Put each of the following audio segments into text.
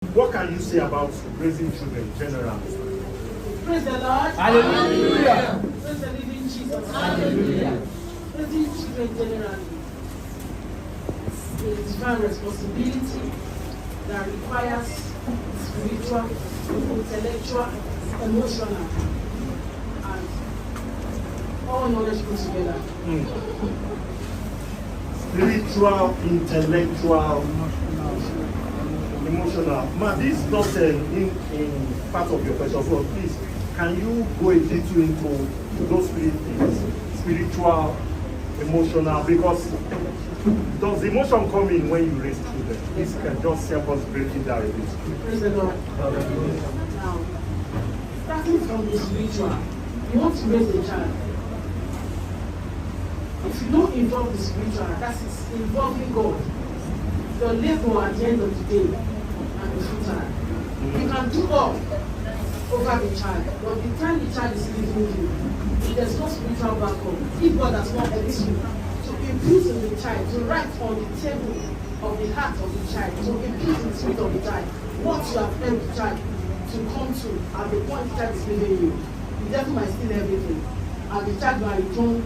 What can you say about raising children generally? Praise the Lord. Hallelujah. Praise the living Jesus. Hallelujah. Raising children generally is a divine responsibility that requires spiritual, intellectual, emotional, and all knowledge put together. Spiritual, intellectual, emotional. Ma, this is not in part of your question, but please, can you go a little into those three things? Spiritual, emotional, because does emotion come in when you raise children? This can just help us break it down a bit. Praise the Lord. Now, starting from the spiritual, you want to raise a child. If you don't involve the spiritual, that is involving God. Your labor at the end of the day and the futile. You can do all over the child, but the time the child is leaving you, if there's no spiritual backup, if God has not helped you to impute in the child, to write on the table of the heart of the child, to impute in the spirit of the child, what you have helped the child to come to at the point the child is leaving you, the devil might steal everything, and the child might return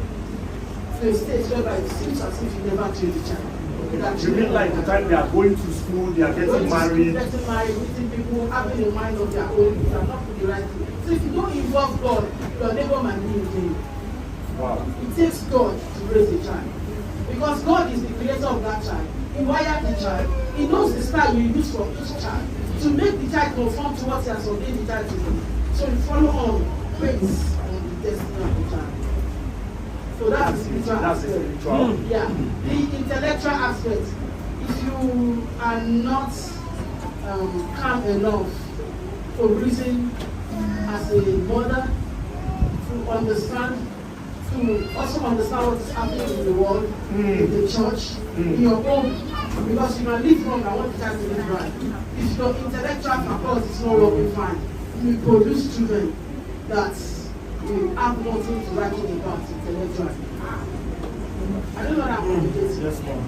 to a stage whereby it seems as if you never trained the child. You mean like the time they are going to school, they are getting married? Getting married, meeting people, having a mind of their own, they are not for the right thing. So if you don't involve God, your neighbor might be in vain. Wow. It takes God to raise a child. Because God is the creator of that child. He wired the child. He knows the style you use for each child to make the child conform to what he has ordained the child to do. So you follow on, based on the destiny of the child. So that's the spiritual aspect. Yeah. The intellectual aspect. If you are not calm enough to reason as a mother, to understand, to also understand what is happening in the world, in the church, in your home, because you can live wrong and want the child to live right. If your intellectual faculty is not working fine, you produce children that will have nothing to write home about intellectually. I don't know that I'm complicated. Yes, ma'am.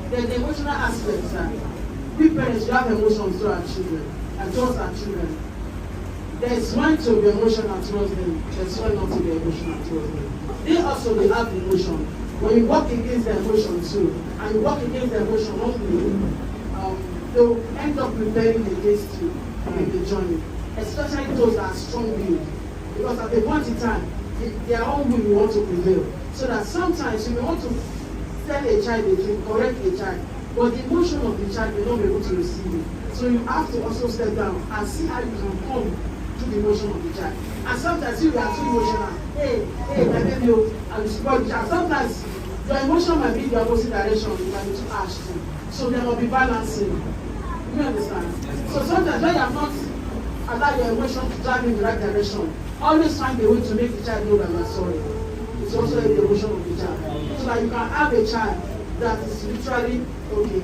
There's the emotional aspect that we parents should have emotions to our children and towards our children. There's one to be emotional towards them, there's one not to be emotional towards them. They also will have emotion. When you work against the emotion too, and you work against the emotion only, they'll end up rebelling against you in the journey, especially those that are strong-willed. Because at the point in time, their own will want to prevail. So that sometimes you may want to tell a child a thing, correct a child, but the emotion of the child may not be able to receive it. So you have to also step down and see how you can come to the emotion of the child. And sometimes you are too emotional. Hey, my baby, I will support the child. Sometimes your emotion might be the opposite direction, it might be too harsh too. So there must be balancing. You understand? So sometimes when you have not allowed your emotion to drive in the right direction, always find a way to make the child know that you are sorry. It's also the emotion of the child. So that you can have a child that is spiritually okay,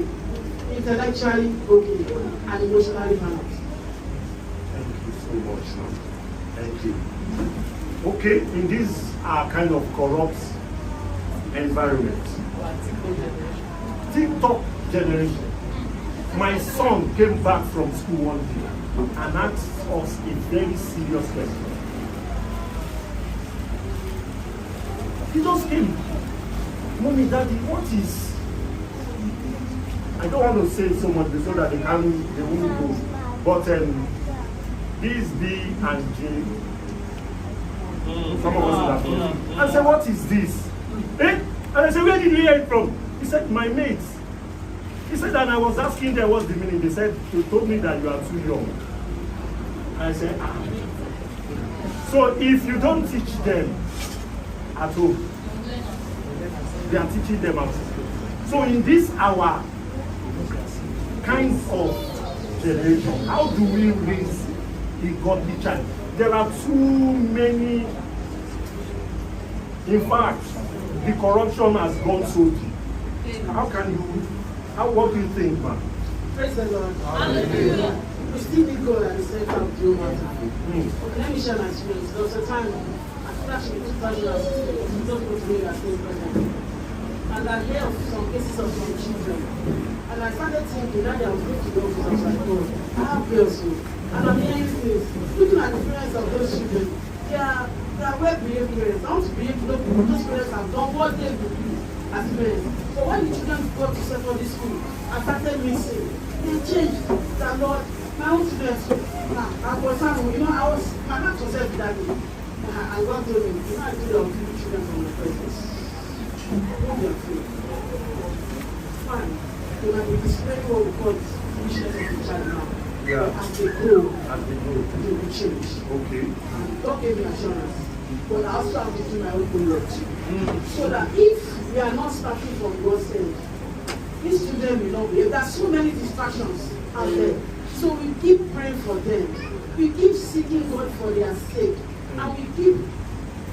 intellectually okay, and emotionally balanced. Thank you so much, ma'am. Thank you. Okay, in this kind of corrupt environment, TikTok generation. My son came back from school one day and asked us a very serious question. He just came. Mommy, Daddy, what is... I don't want to say so much so that they won't go. But this B and J, some of us will have known. I said, what is this? Eh? And I said, where did you hear it from? He said, my mates. He said, and I was asking them what's the meaning. They said, they told me that you are too young. I said, ah. So if you don't teach them at home, they are teaching them out. So in this our kind of generation, how do we raise a godly child? There are too many. In fact, the corruption has gone so deep. How can you, what do you think, man? Praise the Lord. Hallelujah. We still need God at the center of the human time. Okay, let me share my experience. There was a time, I think actually 2016, we just go to me as president. And I hear of some cases of some children. And I started thinking that I was going to the office. I was like, oh, I have girls too. And I'm hearing things. Looking at the parents of those children, they are well-behaved parents. I want to believe those parents have done what they do as parents. So when the children got to secondary school and started missing, they changed. That Lord, my own children, I was, my heart was heavy that day. And God told me, you know, I do the children from the presence. Don't be afraid. Fine. You might be displaying what we call the foolishness of the child now. Yeah. As they grow, they will change. Okay. And God gave me assurance. But I also have to do my own homework too. So that if we are not starting from God's end, these children will not be. There are so many distractions out there. So we keep praying for them. We keep seeking God for their sake. And we keep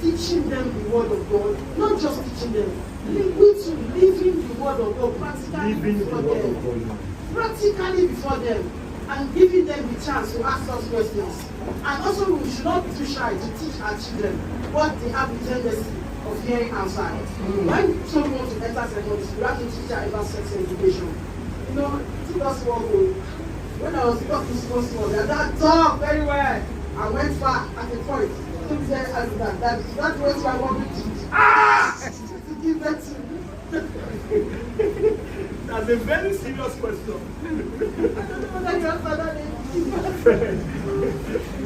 teaching them the word of God. Not just teaching them. Living the word of God practically before them. Practically before them. And giving them the chance to ask us questions. And also we should not be too shy to teach our children what they have the tendency of hearing outside. When someone wants to enter secondary school, we have to teach them about sex education. You know, it took us one goal. When I was talking to small, that talk very well. I went far at a point. That was why I wanted to teach. To give that to me. That's a very serious question. I don't know whether you answer that.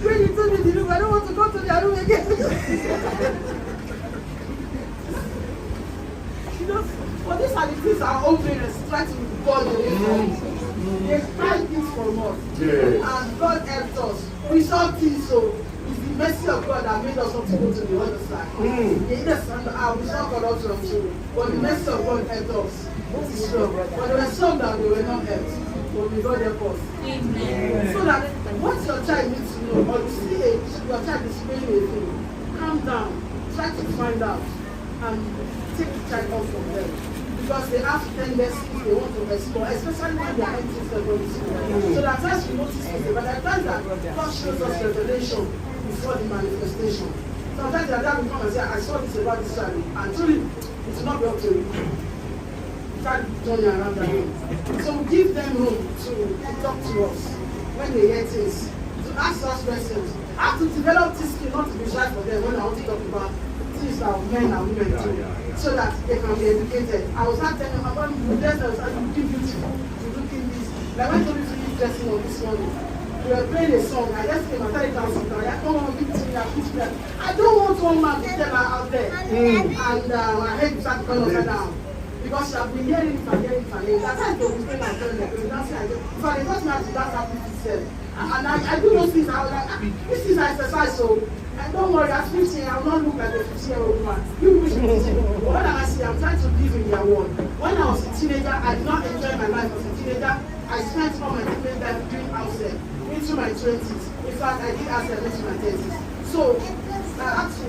When you told me the room, I don't want to go to the room again. You know, but these are the things our own parents try to God away from. They tried things from us. Yeah. And God helped us. We saw things, so it's the mercy of God that made us not to go to the other side. Yes, and we saw God also too. But the mercy of God helped us. It's true. But there were some that they were not helped. But we God help us. Amen. So that what your child needs to know, or you see your child is playing a thing, calm down, try to find out, and take the child off from them. Because they have tendencies they want to explore, especially when they are entering secondary school. So that first we notice it, but at times that God shows us revelation before the manifestation. Sometimes the dad will come and say, I saw this about this child, and truly, it will not be up to you. You can't turn around that way. So we give them room to talk to us when they hear things, to ask us questions. I have to develop this skill not to be shy for them when I want to talk about things that men and women do, so that they can be educated. I was not telling them about the dress, I was looking beautiful, looking this. Like when Tony finished dressing on this morning, we were playing a song. I just came and started dancing. I don't want to give it to me, I put it. I don't want one man to tell her out there. And I hate that kind of her down. Because she has been hearing it and hearing it and hearing it. That's why I was playing and telling her, because dancing, I just, if I did not know how to dance after this, and I do those things, I was like, this is exercise, so. And don't worry, at 15, I will not look like a 15-year-old woman. You wish me to say, what am I saying? I'm trying to live in their world. When I was a teenager, I did not enjoy my life as a teenager. I spent all my teenage life doing outside into my 20s. In fact, I did outside into my 30s. So, I have to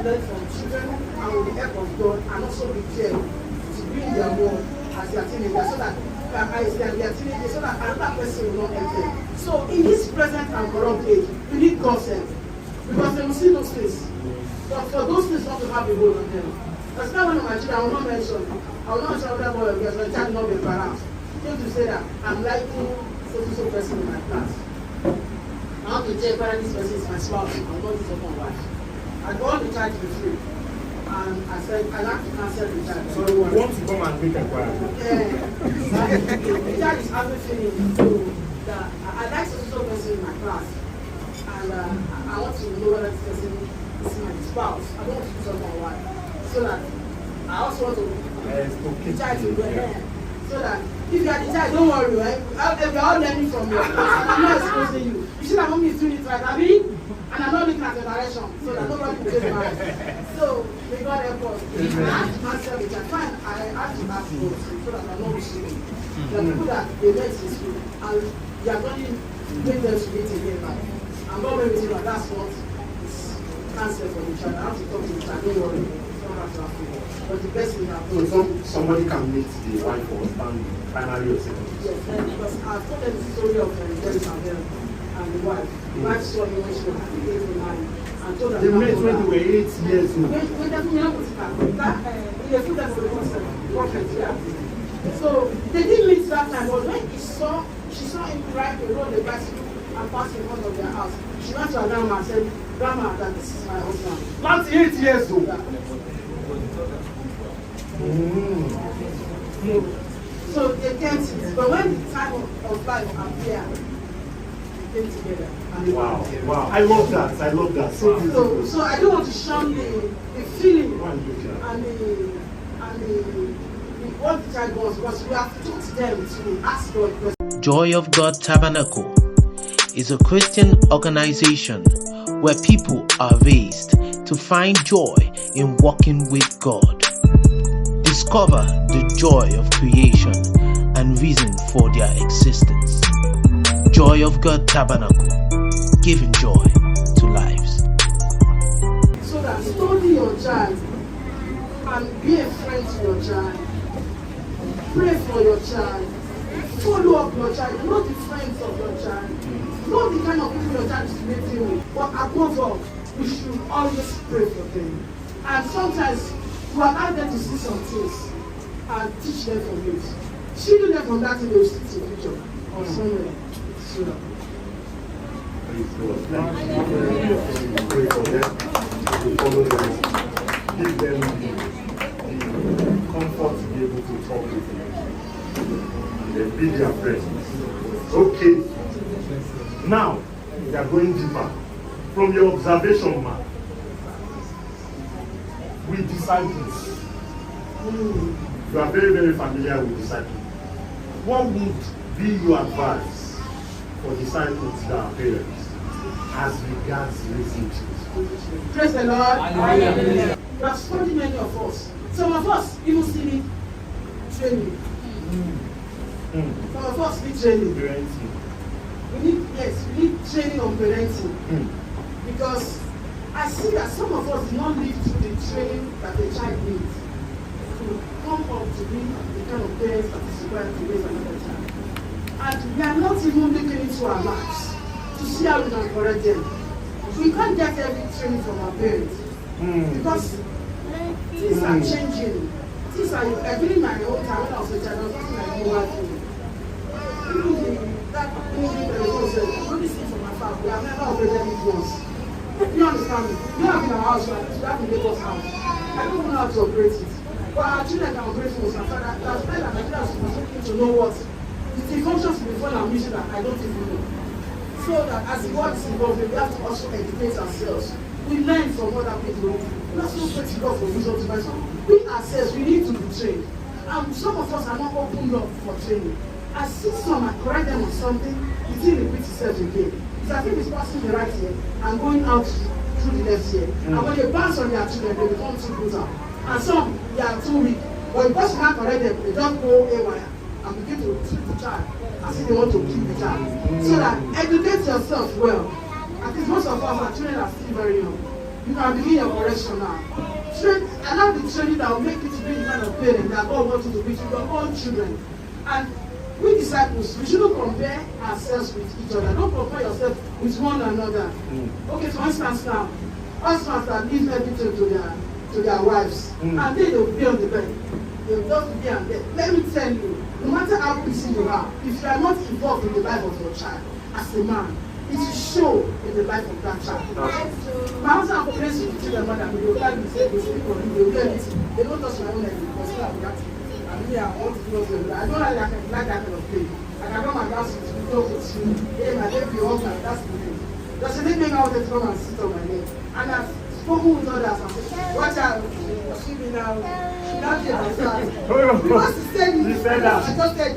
learn from children and with the help of God, and also be careful to be in their world as their teenagers, so that as they are teenagers, so that another person will not enter. So, in this present and corrupt age, we need God's help. Because they will see those things. But for those things not to have a hold on them. That's not one of my children, I will not mention. I will not mention other boy or girls, but child will not be embarrassed. Came to say that I'm liking so person in my class. I want to check whether this person is my spouse or not this open wife. I want the child to be free. And I said, I like to cancel the child. So you want to come and make a choir? The child is having feelings. So I like so person in my class. And I want to know whether this person is my spouse. I don't want to do something like that. So that I also want to the child to go there. So that if you are the child, don't worry, right? We are all learning from you. And I'm not exposing you. You see that mommy is doing it right, I mean? And I'm not looking at the direction. So that nobody will take my eyes. So may God help us. I have to answer the child. Fine, I have to ask God so that I'm not receiving. The people that they met in school and they are going to bring them to meet again now. I'm not going to tell you that's what is cancer for the child. I have to talk to the child, don't worry. Don't have to have to. But the best thing I've done. So somebody can meet the wife or husband primary or secondary? Yes, because I've told them the story of Jerry and the wife. The wife saw him when she was 8 or 9, and told them They not met to when go they were 8 years old. when that in the food that was prophet, yeah. So they didn't meet that time, but when she saw him drive the road, the bicycle, and pass in front of their house, she went to her grandma and said, "Grandma, that this is my husband." That's 8 years old. Yeah. Mm. So they came to it, but when the time of life appeared, they came together. And they Wow, were together. wow. I love that. I love that. So beautiful. So I don't want to shun the feeling One look here. and the what the child wants, because we have taught them to ask God questions. Joy of God Tabernacle is a Christian organization where people are raised to find joy in walking with God. Discover the joy of creation and reason for their existence. Joy of God Tabernacle, giving joy to lives. So that study your child and be a friend to your child. Pray for your child. Follow up your child. Know the friends of your child. Know the kind of people your child is meeting with. But above all, we should always pray for them. And sometimes we allow them to see some things and teach them from it. Shielding them from that thing, they will see the future or somewhere. So, Praise God. Thank you. Pray for them. To follow them. Give them the comfort to be able to talk with them. And then be their friends. Okay. Now, we are going deeper. From your observation, man, with disciples, you are very, very familiar with disciples. What would be your advice for disciples that are parents as regards raising children? praise the Lord. Hallelujah. We have studied many of us. Some of us even still need training. Some of us need training. Parenting. We need training on parenting. Because I see that some of us do not live through the training that the child needs to come up to be the kind of parents that is required to raise another child. And we are not even looking into our lives to see how we can correct them. We can't get every training from our parents because things are changing. Things are, I believe my own time when I was a child, I was looking like mobile phone. That movie that was said, don't listen from my family. I've never operated it once. You understand me? You have in our house, right? You have in Lagos house. I don't know how to operate it. But our children can operate phones. And father, that's why my children are looking to know what the functions of the phone I'm using that I don't even know. So that as the world is evolving, we have to also educate ourselves. We learn from other people. We also pray to God for wisdom to buy. So we ourselves, we need to be trained. And some of us are not opened up for training. I see some, I correct them on something, the thing repeats itself again. It's as if it's passing the right ear and going out through the left ear. And when they bounce on their children, they become too brutal. And some, they are too weak. But because you can't correct them, they just go haywire and begin to treat the child as if they want to kill the child. So that educate yourself well. At least most of us, our children are still very young. You can begin your correction now. Allow the training that will make you to be the kind of parent that God wants you to be to your own children. And we disciples, we shouldn't compare ourselves with each other. Don't compare yourself with one another. Okay, for instance now, husbands that leave everything to their wives, and then they'll be on the bed. They'll just be on there. Let me tell you, no matter how busy you are, if you are not involved in the life of your child as a man, it will show in the life of that child. My husband complains to the children, mother, they will tell me, say, they speak on me, they will tell me, they don't touch my own head because they have that. I want to know them. I don't like that kind of thing. I can come and dance with you, talk with you. Hey, my baby, you husband, that's the thing. Does it make out to come and sit on my neck? And I've spoken with others and said, watch out, she be now, she not here myself. Because he said that. I just said,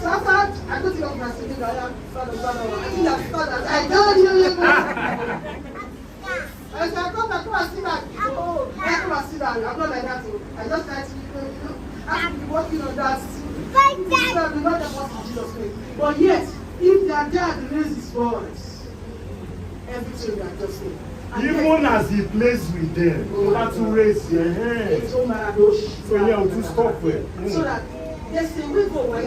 so after I go to your class, I think I told you. I said, I come and sit down. Oh, I come and sit down. I'm not like that. I just tried to, I have to be working on that. But yet, if their dad raises his voice, everything they are just saying. Even as he plays with them, you have to raise your hand. So yeah, to stop it. So that they say, we go where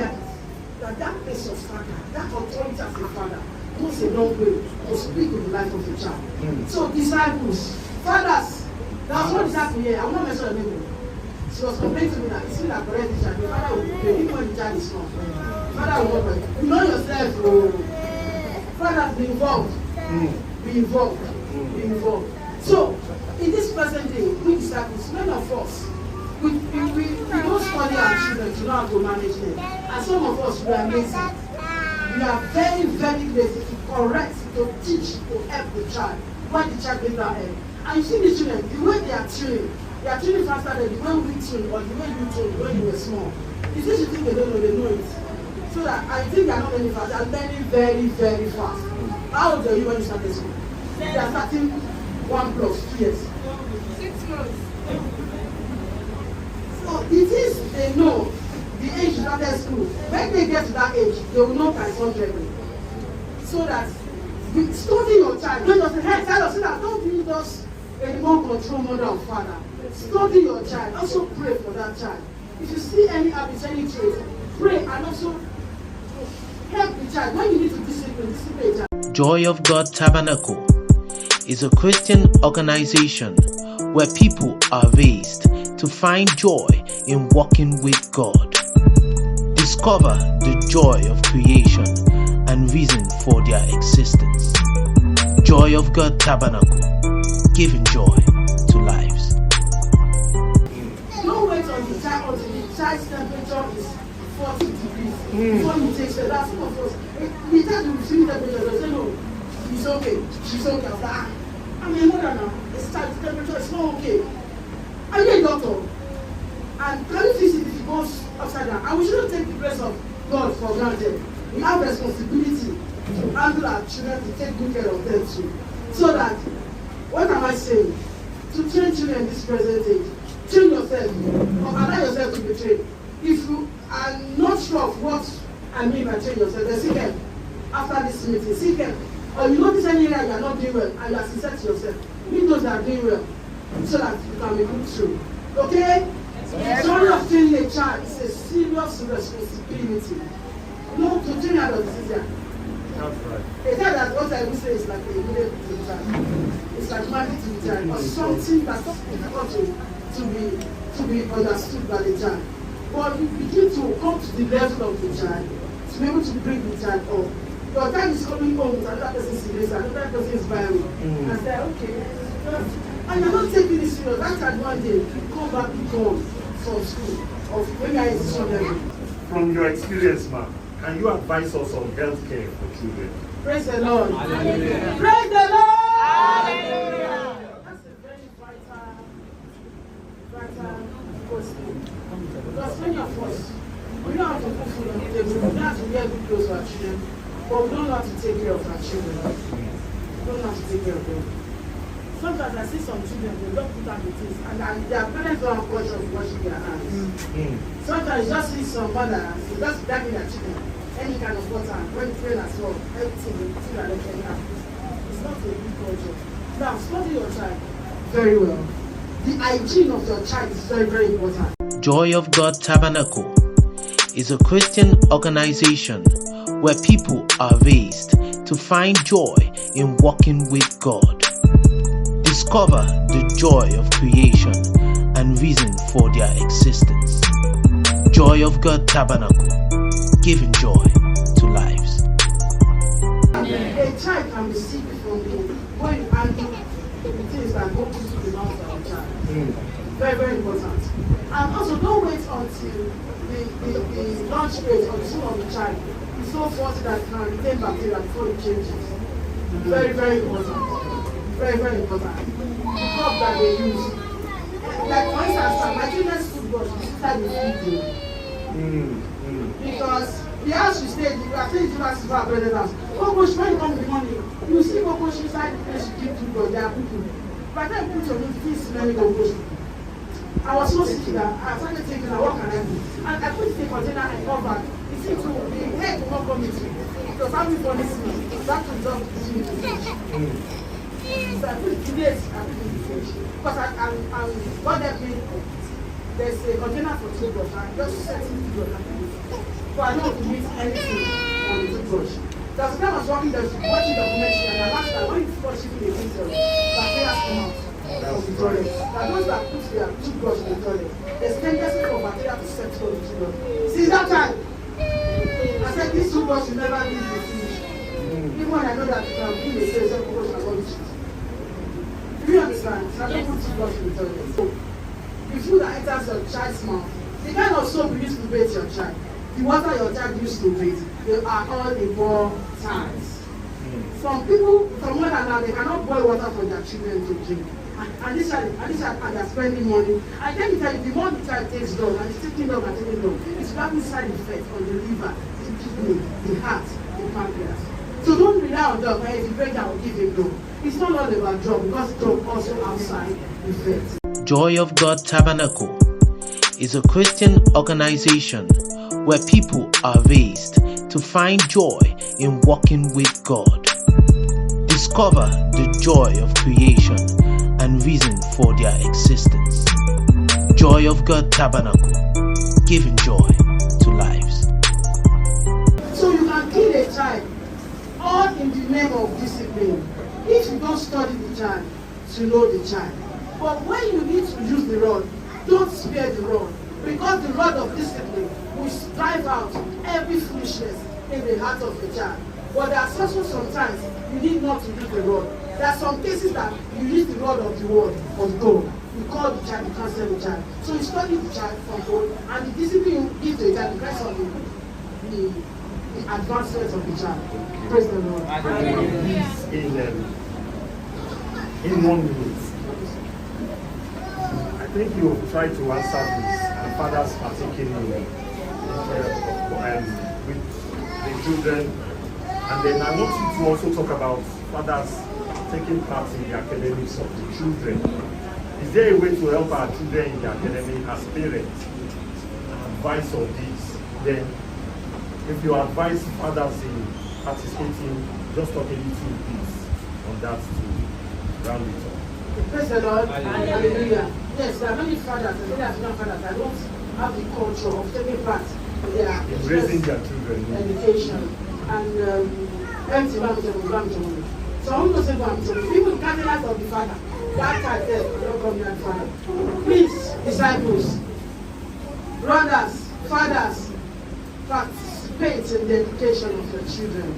that place of father, that authority as a father, must takes a long way to speak in the life of a child. So disciples, fathers, that's what disciple here. I will not mention her name. She was complaining to me that it's still a correct teacher. The father will pay even when the child is small. The father will not pay. You know yourself, fathers, be involved. Be involved. Be involved. So, in this present day, we disciples, many of us, we don't study our children to know how to manage them. And some of us, we are lazy. We are very, very lazy to correct, to teach, to help the child when the child gets that help. And you see the children, the way they are tuning faster than the way we tune or the way you tune when you were small. It's just you think they don't know, they know it. So that I think they are not learning fast, they are learning very, very fast. How old are you when you started school? They are starting 1 + 2 years. 6 months. So it is they know the age you started school. When they get to that age, they will know by something. So that you study your child. Don't just say, hey, tell us that don't be just a remote control mother or father. Study your child. Also pray for that child. If you see any habits, any traits, pray and also help the child. When you need to discipline the child. Joy of God Tabernacle is a Christian organization where people are raised to find joy in walking with God. Discover the joy of creation and reason for their existence. Joy of God Tabernacle, giving joy to lives. Don't wait until the child's temperature is 40 degrees before you take her. That's some of us. The child will feel temperature, they'll say, no, she's okay. She's okay. I'm a mother now. This child's temperature is not okay. Are you a doctor? And can you fix it if it goes upside down? And we shouldn't take the grace of God for granted. We have responsibility to handle our children, to take good care of them too. So that, what am I saying? To train children in this present age, train yourself, or allow yourself to be trained. If you are not sure of what I mean by train yourself, then seek help. After this meeting, seek help. Or you notice any area you are not doing well, and you are sincere to yourself, meet those that are doing well, so that you can be good through. Okay? The journey of training a child is a serious responsibility. No, to train adults is easier. That's right. A child that what I will say is like a miracle to the child. It's like magic to the child, or something that's difficult to be understood by the child. But you begin to come to the level of the child, to be able to bring the child up. Your child is coming home with another person's signature, another person's Bible, and say, okay, and you're not taking this serious. That child one day you come back gone from school, or maybe I is level. From your experience, ma'am, can you advise us on health care for children? Praise the Lord. Hallelujah. Praise the Lord. Hallelujah. That's a very vital question. Because many of us, we don't have to put food on the table, we don't have to wear good clothes for our children, but we don't know how to take care of our children. We don't know how to take care of them. Sometimes I see some children, they don't put on the things, and their parents don't have culture of washing their hands. Sometimes you just see some mothers, they just dragging their children, any kind of water, when it's rain as well, everything, they are like anyhow. It's not a good culture. Now, study your child very well. The hygiene of your child is very, very important. Joy of God Tabernacle is a Christian organization where people are raised to find joy in walking with God. Discover the joy of creation and reason for their existence. Joy of God Tabernacle, giving joy to lives. A child can be sick from the when you handle the things that go into the mouth of the child. Very, very important. And also, don't wait until the lunch plate or the food of the child is so faulty that it can retain bacteria before it changes. Very, very important. Very, very important. The cup that they use. Like for instance, my children's food brush is inside the feeding. Because the house we stay, we are staying in the our brother's house. Cockroach, when you come in the morning, you see cockroach inside the place you keep food brush, they are people. By the time you put your meat, you see many cockroach. I was so sick that I started thinking, what can I do? And I put it in a container and covered. It seemed to be head to not come into it. Because having for this smell, that could just be the fish. So I put it in this, I put it in the fish. Because God helped me, there's a container for toothbrush, and just set it in the but I don't want to mix anything on the toothbrush. There's a time I was watching documentary, and I asked her, when you watch it in the video, bacteria come out of the toilet. That those that put their toothbrush in the toilet, there's tendency for bacteria to settle on the toothbrush. Since that time, I said, this toothbrush should never leave the finish. Even when I know that it can be the same toothbrush and all this. Do you understand? So I don't put toothbrush in the toilet. So, the food that enters your child's mouth, the kind of soap you used to bathe your child, the water your child used to bathe, they are all important. Some people, from one another, they cannot boil water for their children to drink. And this child, and they are spending money. And let me tell you, the more the child takes dog, and it's taking dog and taking dog, it's having side effects on the liver, the kidney, the heart, the pancreas. So don't rely on dog, and if you break down, give him dog. It's not all about drug, because drug also outside effects. Joy of God Tabernacle is a Christian organization where people are raised to find joy in walking with God. Discover the joy of creation and reason for their existence. Joy of God Tabernacle, giving joy to lives. So you can kill a child, all in the name of discipline. If you don't study the child, to know the child. But when you need to use the rod, don't spare the rod, because the rod of discipline will drive out every foolishness in the heart of the child. But there are also sometimes you need not to use the rod. There are some cases that you use the rod of the word of God. You call the child, you counsel the child. So you study the child from God, and the discipline you give to the child depends on the advancement of the child. Praise the Lord. In 1 minute. I think you try to answer this, and fathers particularly with the children. And then I want you to also talk about fathers taking part in the academics of the children. Is there a way to help our children in the academy as parents? Advice on this. Then, if you advise fathers in participating, just talk a little bit on that to round it up. Praise the Lord. Hallelujah. Yes, there are many fathers, and many African fathers that don't have the culture of taking part in their raising their children. Education. And empty Bamjamon. So I'm going to say Bamjamon. People candidates of the father. That child said, don't come here, father. Please, disciples, brothers, fathers, participate in the education of your children.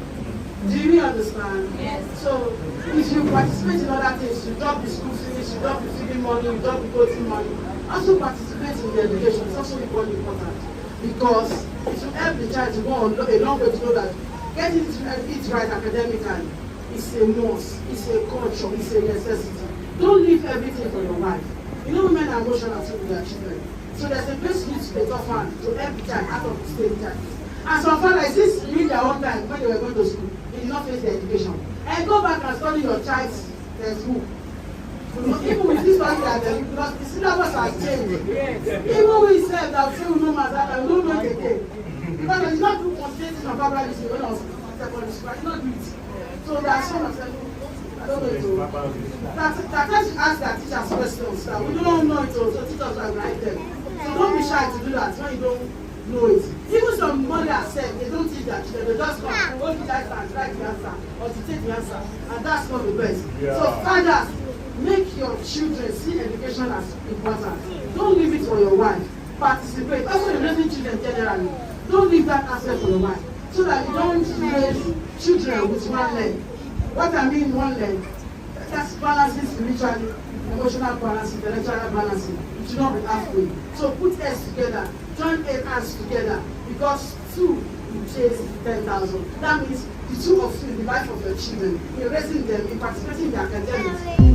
Do you understand? Yes. So if you participate in other things, you drop the school fees, you drop the feeding money, you drop the clothing money, also participate in the education. It's also equally important, because it will help the child to go on a long way to know that getting it right academically is a must, it's a culture, it's a necessity. Don't leave everything for your wife. You know, women are emotional too with their children. So there's a place you need to take off hand to help the child out of the state child. And some fathers, this during their own time when they were going to school, they did not face their education. And go back and study your child's school. Even with this one, because the syllabus has changed. Even we said that we will know matter, we don't know it again. Because there is not group quantitative and verbalism when I was secondary school. I did not do it. So there are some of them, I don't know it. That time to ask their teachers questions. That we don't know it, so teachers will write them. So don't be shy to do that when you don't know it. Even some mothers said they don't teach their children, they just come, hold the child and write the answer, or to take the answer, and that's not the best. Yeah. So fathers, make your children see education as important. Don't leave it for your wife. Participate. Also in raising children generally. Don't leave that aspect for your wife. So that you don't raise children with one leg. What I mean one leg, that's balancing spiritually, emotional balancing, intellectual balancing. It should not be halfway. So put heads together, join hands together, because two will chase 10,000. That means the two of you in the life of your children, in raising them, in participating in the academics.